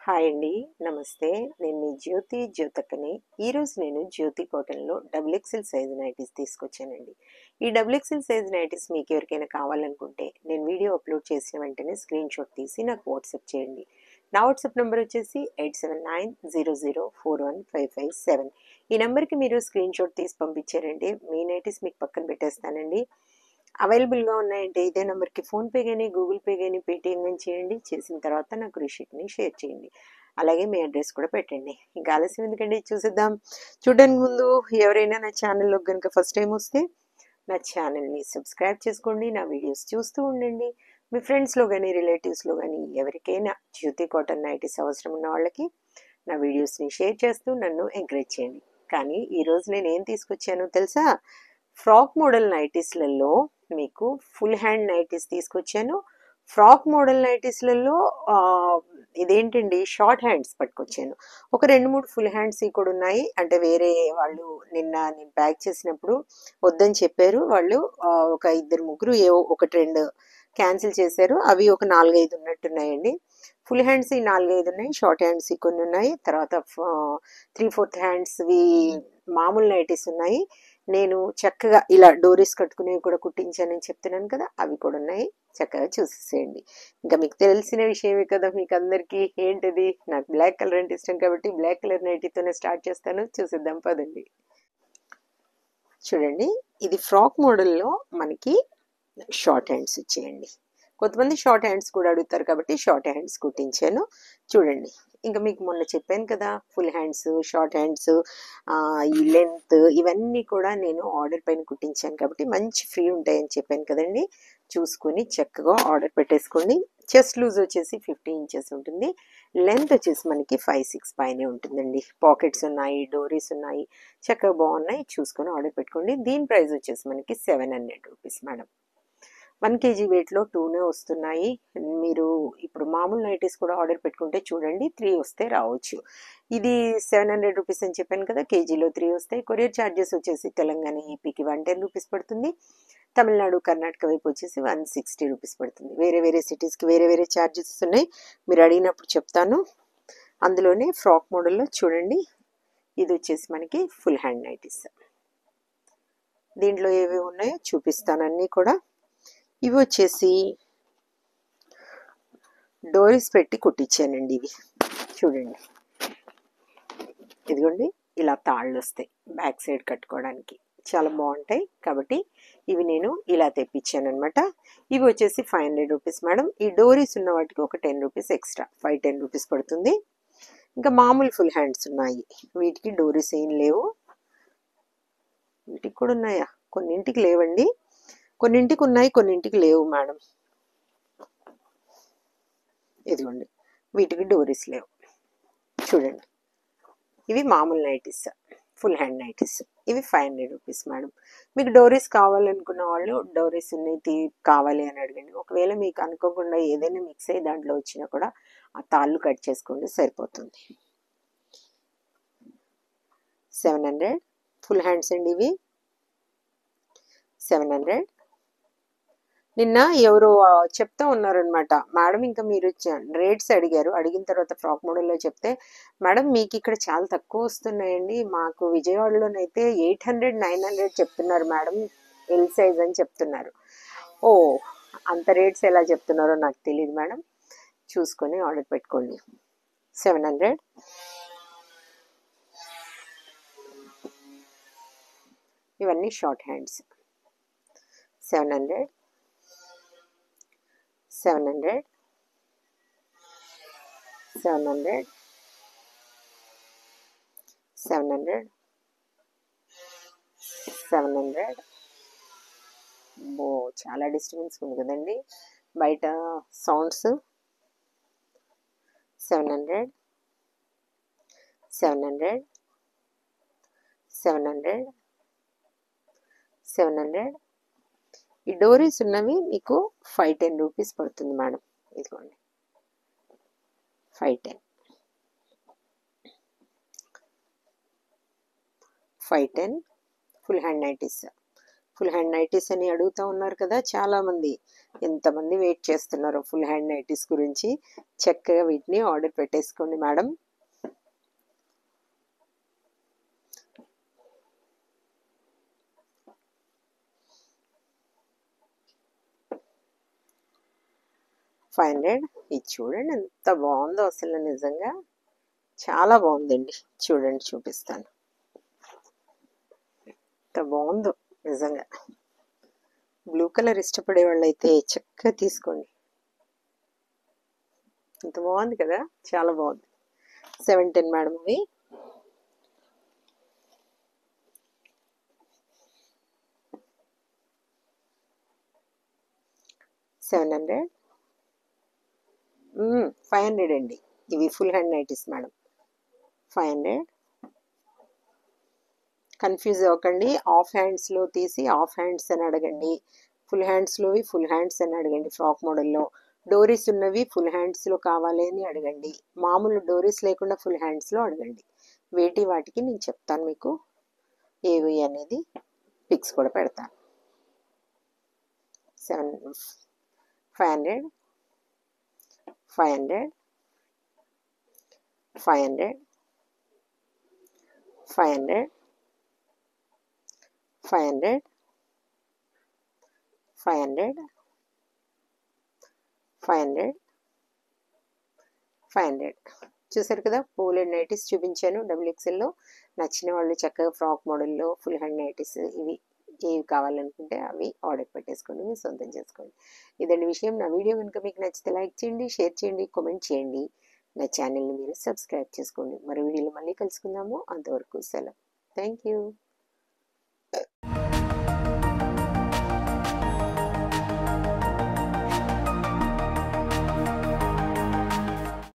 Hi అండి. నమస్తే. నేను మీ జ్యోతక్కని. ఈరోజు నేను జ్యోతి కాటన్‌లో డబుల్ ఎక్సెల్ సైజ్ నైటీస్ తీసుకొచ్చానండి. ఈ డబుల్ ఎక్సెల్ సైజ్ నైటీస్ మీకు ఎవరికైనా కావాలనుకుంటే నేను వీడియో అప్లోడ్ చేసిన వెంటనే స్క్రీన్‌షాట్ తీసి నాకు వాట్సాప్ చేయండి. నా వాట్సాప్ నంబర్ వచ్చేసి 8790041557. ఈ నంబర్‌కి మీరు స్క్రీన్‌షాట్ తీసి పంపించారంటే మీ నైటీస్ మీకు పక్కన పెట్టేస్తానండి. అవైలబుల్గా ఉన్నాయంటే ఇదే నెంబర్కి ఫోన్పే కానీ గూగుల్ పే కానీ పేటిఎం కానీ చేయండి. చేసిన తర్వాత నాకు రిసిప్ట్ని షేర్ చేయండి. అలాగే మీ అడ్రస్ కూడా పెట్టండి. ఇంకా ఆలస్యం ఎందుకండి, చూసేద్దాం. చూడడానికి ముందు ఎవరైనా నా ఛానల్లో కనుక ఫస్ట్ టైం వస్తే నా ఛానల్ని సబ్స్క్రైబ్ చేసుకోండి. నా వీడియోస్ చూస్తూ ఉండండి. మీ ఫ్రెండ్స్లో కానీ రిలేటివ్స్లో కానీ ఎవరికైనా జ్యోతి కాటన్ నైటీస్ అవసరం ఉన్న వాళ్ళకి నా వీడియోస్ని షేర్ చేస్తూ నన్ను ఎంకరేజ్ చేయండి. కానీ ఈరోజు నేను ఏం తీసుకొచ్చానో తెలుసా? ఫ్రాక్ మోడల్ నైటీస్లలో మీకు ఫుల్ హ్యాండ్ నైటీస్ తీసుకొచ్చాను. ఫ్రాక్ మోడల్ నైటీస్లలో ఇదేంటండి, షార్ట్ హ్యాండ్స్ పట్టుకొచ్చాను. ఒక 2-3 ఫుల్ హ్యాండ్స్ కూడా ఉన్నాయి. అంటే వేరే వాళ్ళు నిన్న నేను ప్యాక్ చేసినప్పుడు వద్దని చెప్పారు వాళ్ళు. ఒక 2-3 ఏవో 1-2 క్యాన్సిల్ చేశారు. అవి ఒక 4-5 ఉన్నట్టున్నాయండి. ఫుల్ హ్యాండ్స్ ఈ 4-5 ఉన్నాయి. షార్ట్ హ్యాండ్స్ కొన్ని ఉన్నాయి. తర్వాత 3/4 హ్యాండ్స్వి మామూలు నైటీస్ ఉన్నాయి. నేను చక్కగా ఇలా డోరీస్ కట్టుకునేవి కూడా కుట్టించానని చెప్తున్నాను కదా, అవి కూడా ఉన్నాయి. చక్కగా చూసేసేయండి. ఇంకా మీకు తెలిసిన విషయమే కదా మీకు అందరికీ. ఏంటిది, నాకు బ్లాక్ కలర్ అంటే ఇష్టం కాబట్టి బ్లాక్ కలర్ నైటీతోనే స్టార్ట్ చేస్తాను. చూసేద్దాం పదండి. చూడండి, ఇది ఫ్రాక్ మోడల్లో మనకి షార్ట్ హ్యాండ్స్ వచ్చాయండి. కొంతమంది షార్ట్ హ్యాండ్స్ కూడా అడుగుతారు కాబట్టి షార్ట్ హ్యాండ్స్ కుట్టించాను. చూడండి, ఇంకా మీకు మొన్న చెప్పాను కదా, ఫుల్ హ్యాండ్స్, షార్ట్ హ్యాండ్స్, ఈ లెంత్ ఇవన్నీ కూడా నేను ఆర్డర్ పైన కుట్టించాను కాబట్టి మంచి ఫ్రీ ఉంటాయని చెప్పాను కదండి. చూసుకొని చక్కగా ఆర్డర్ పెట్టేసుకోండి. చెస్ట్ లూజ్ వచ్చేసి 50 ఇంచెస్ ఉంటుంది. లెంత్ వచ్చేసి మనకి 5-6 పైనే ఉంటుందండి. పాకెట్స్ ఉన్నాయి, డోరీస్ ఉన్నాయి, చక్కగా బాగున్నాయి. చూసుకొని ఆర్డర్ పెట్టుకోండి. దీని ప్రైస్ వచ్చేసి మనకి 700 రూపీస్ మేడం. 1 kg వెయిట్లో 2నే వస్తున్నాయి. మీరు ఇప్పుడు మామూలు నైటీస్ కూడా ఆర్డర్ పెట్టుకుంటే చూడండి 3 వస్తే రావచ్చు. ఇది 700 రూపీస్ అని చెప్పాను కదా, కేజీలో 3 వస్తాయి. కొరియర్ ఛార్జెస్ వచ్చేసి తెలంగాణ ఏపీకి 110 రూపీస్ పడుతుంది. తమిళనాడు కర్ణాటక వైపు వచ్చేసి 160 రూపీస్ పడుతుంది. వేరే వేరే సిటీస్కి వేరే వేరే ఛార్జెస్ ఉన్నాయి. మీరు అడిగినప్పుడు చెప్తాను. అందులోనే ఫ్రాక్ మోడల్లో చూడండి, ఇది వచ్చేసి మనకి ఫుల్ హ్యాండ్ నైటీస్. దీంట్లో ఏవి ఉన్నాయో చూపిస్తాను అన్నీ కూడా. ఇవి వచ్చేసి డోరీస్ పెట్టి కుట్టించానండి. ఇవి చూడండి, ఇదిగోండి ఇలా తాళ్ళు వస్తాయి బ్యాక్ సైడ్ కట్టుకోవడానికి, చాలా బాగుంటాయి. కాబట్టి ఇవి నేను ఇలా తెప్పించాను అనమాట. ఇవి వచ్చేసి 500 రూపీస్ మేడం. ఈ డోరీస్ ఉన్న వాటికి ఒక 10 రూపీస్ ఎక్స్ట్రా, 5-10 రూపీస్ పడుతుంది. ఇంకా మామూలు ఫుల్ హ్యాండ్స్ ఉన్నాయి, వీటికి డోరీస్ ఏం లేవు. వీటికి కూడా ఉన్నాయా? కొన్నింటికి లేవండి, కొన్నింటికి ఉన్నాయి, కొన్నింటికి లేవు మేడం. ఇదిగోండి, వీటికి డోరీస్ లేవు. చూడండి, ఇవి మామూలు నైటీస్, ఫుల్ హ్యాండ్ నైటీస్. ఇవి 500 రూపీస్ మేడం. మీకు డోరీస్ కావాలనుకున్న వాళ్ళు డోరీస్ ఉన్నది కావాలి అని అడగండి. ఒకవేళ మీకు అనుకోకుండా ఏదైనా మిక్స్ అయ్యి దాంట్లో వచ్చినా కూడా ఆ తాళ్ళు కట్ చేసుకోండి, సరిపోతుంది. 700 ఫుల్ హ్యాండ్స్ అండి. ఇవి 700. నిన్న ఎవరు చెప్తా ఉన్నారనమాట, మేడం ఇంకా మీరు రేట్స్ అడిగారు. అడిగిన తర్వాత ఫ్రాక్ మోడల్లో చెప్తే, మేడం మీకు ఇక్కడ చాలా తక్కువ వస్తున్నాయండి, మాకు విజయవాడలోనైతే 800-900 చెప్తున్నారు మేడం, ఎల్ సైజ్ అని చెప్తున్నారు. ఓ, అంత రేట్స్ ఎలా చెప్తున్నారో నాకు తెలియదు మేడం. చూసుకొని ఆర్డర్ పెట్టుకోండి. 700. ఇవన్నీ షార్ట్ హ్యాండ్స్. 700, 700, 700, 700, 700. చాలా డిస్టర్బెన్స్ ఉంది కదండి బయట సౌండ్స్. 700, 700, 700, 700. ఈ డోరీస్ ఉన్నవి మీకు 5-10 రూపీస్ పడుతుంది మేడం. ఇదిగోండి 5-10, 5-10 full hand nighties. Full hand nighties అని అడుగుతూ ఉన్నారు కదా చాలామంది. ఎంతమంది వెయిట్ చేస్తున్నారు ఫుల్ హ్యాండ్ నైటీస్ గురించి. చక్కగా వీటిని ఆర్డర్ పెట్టేసుకోండి మేడం. $500. ఇది చూడండి ఎంత బాగుందో అసలు, నిజంగా చాలా బాగుందండి. చూడండి చూపిస్తాను ఎంత బాగుందో నిజంగా. బ్లూ కలర్ ఇష్టపడే వాళ్ళైతే చక్కగా తీసుకోండి. ఎంత బాగుంది కదా, చాలా బాగుంది. 710 మేడం అవి. $700. 500 అండి. ఇవి full hand nighties madam. 500. Confuse అవ్వకండి. హాఫ్ హ్యాండ్స్లో తీసి హాఫ్ హ్యాండ్స్ అని అడగండి, ఫుల్ హ్యాండ్స్లోవి ఫుల్ హ్యాండ్స్ అని అడగండి. ఫ్రాక్ మోడల్లో డోరీస్ ఉన్నవి ఫుల్ హ్యాండ్స్లో కావాలి అని అడగండి. మామూలు డోరీస్ లేకుండా ఫుల్ హ్యాండ్స్లో అడగండి. వాటికి నేను చెప్తాను మీకు ఏవి అనేది, పిక్స్ కూడా పెడతాను. 500. 500. 500. 500. 500. 500. 500. 500. చూసారు కదా, పూల్ అండ్ నైటీస్ చూపించాను XXLలో. నచ్చిన వాళ్ళు చక్కగా ఫ్రాక్ మోడల్లో ఫుల్ హ్యాండ్ నైటీస్ ఇవి ఏవి కావాలనుకుంటే అవి ఆర్డర్ పెట్టేసుకోండి, మీరు సొంతం చేసుకోండి. ఇదండి విషయం. నా వీడియో కనుక మీకు నచ్చితే లైక్ చేయండి, షేర్ చేయండి, కామెంట్ చేయండి. నా ఛానల్ని మీరు సబ్స్క్రైబ్ చేసుకోండి. మరో వీడియోలో మళ్ళీ కలుసుకుందాము. అంతవరకు సెలవు. Thank you.